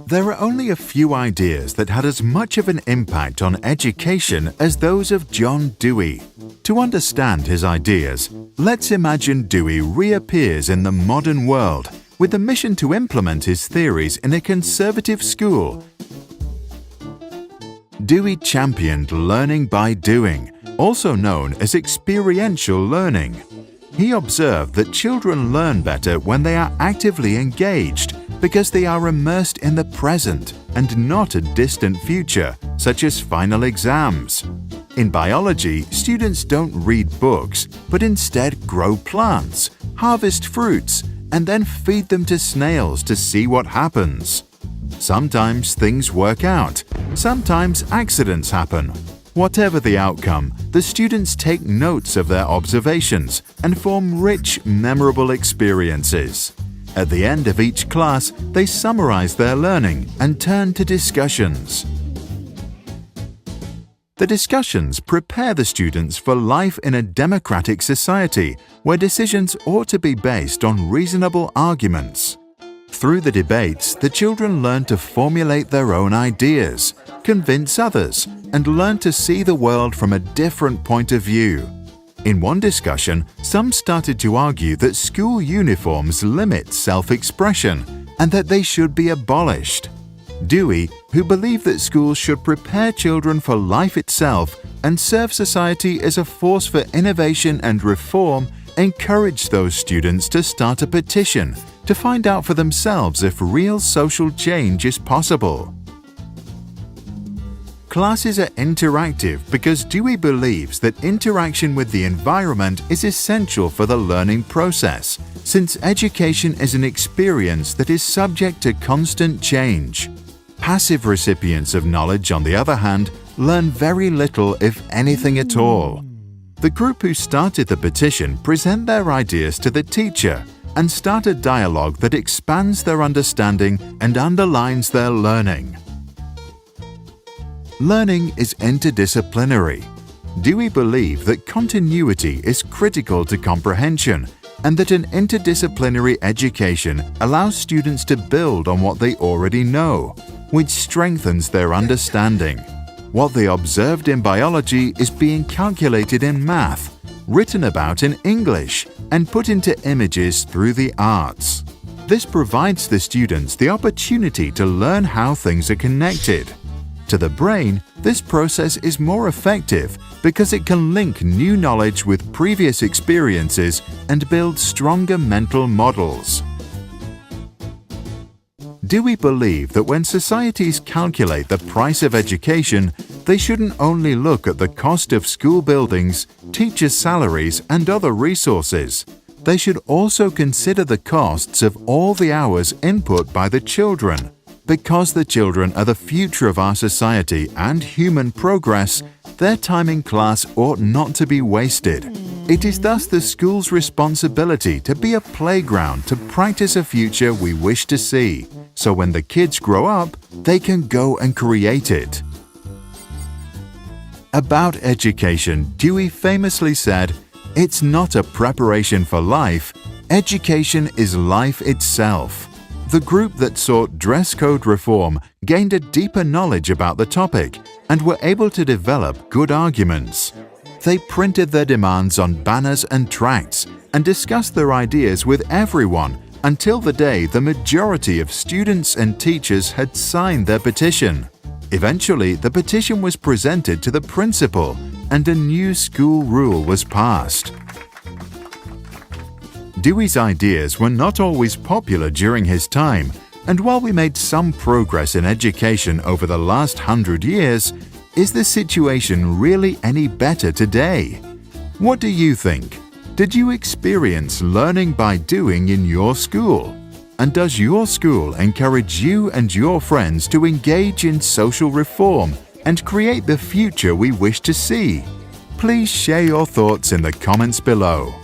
There are only a few ideas that had as much of an impact on education as those of John Dewey. To understand his ideas, let's imagine Dewey reappears in the modern world with the mission to implement his theories in a conservative school. Dewey championed learning by doing, also known as experiential learning. He observed that children learn better when they are actively engaged because they are immersed in the present and not a distant future, such as final exams. In biology, students don't read books, but instead grow plants, harvest fruits, and then feed them to snails to see what happens. Sometimes things work out, sometimes accidents happen. Whatever the outcome, the students take notes of their observations and form rich, memorable experiences. At the end of each class, they summarize their learning and turn to discussions. The discussions prepare the students for life in a democratic society where decisions ought to be based on reasonable arguments. Through the debates, the children learn to formulate their own ideas, convince others, and learn to see the world from a different point of view. In one discussion, some started to argue that school uniforms limit self-expression and that they should be abolished. Dewey, who believed that schools should prepare children for life itself and serve society as a force for innovation and reform, encouraged those students to start a petition to find out for themselves if real social change is possible. Classes are interactive because Dewey believes that interaction with the environment is essential for the learning process, since education is an experience that is subject to constant change. Passive recipients of knowledge, on the other hand, learn very little, if anything at all. The group who started the petition present their ideas to the teacher and start a dialogue that expands their understanding and underlines their learning. Learning is interdisciplinary. Dewey believed that continuity is critical to comprehension and that an interdisciplinary education allows students to build on what they already know, which strengthens their understanding. What they observed in biology is being calculated in math, written about in English, and put into images through the arts. This provides the students the opportunity to learn how things are connected. To the brain, this process is more effective because it can link new knowledge with previous experiences and build stronger mental models. Dewey believed that when societies calculate the price of education, they shouldn't only look at the cost of school buildings, teachers' salaries, and other resources. They should also consider the costs of all the hours input by the children. Because the children are the future of our society and human progress, their time in class ought not to be wasted. It is thus the school's responsibility to be a playground to practice a future we wish to see, so when the kids grow up, they can go and create it. About education, Dewey famously said, "It's not a preparation for life, education is life itself." The group that sought dress code reform gained a deeper knowledge about the topic and were able to develop good arguments. They printed their demands on banners and tracts and discussed their ideas with everyone until the day the majority of students and teachers had signed their petition. Eventually, the petition was presented to the principal and a new school rule was passed. Dewey's ideas were not always popular during his time, and while we made some progress in education over the last 100 years, is the situation really any better today? What do you think? Did you experience learning by doing in your school? And does your school encourage you and your friends to engage in social reform and create the future we wish to see? Please share your thoughts in the comments below.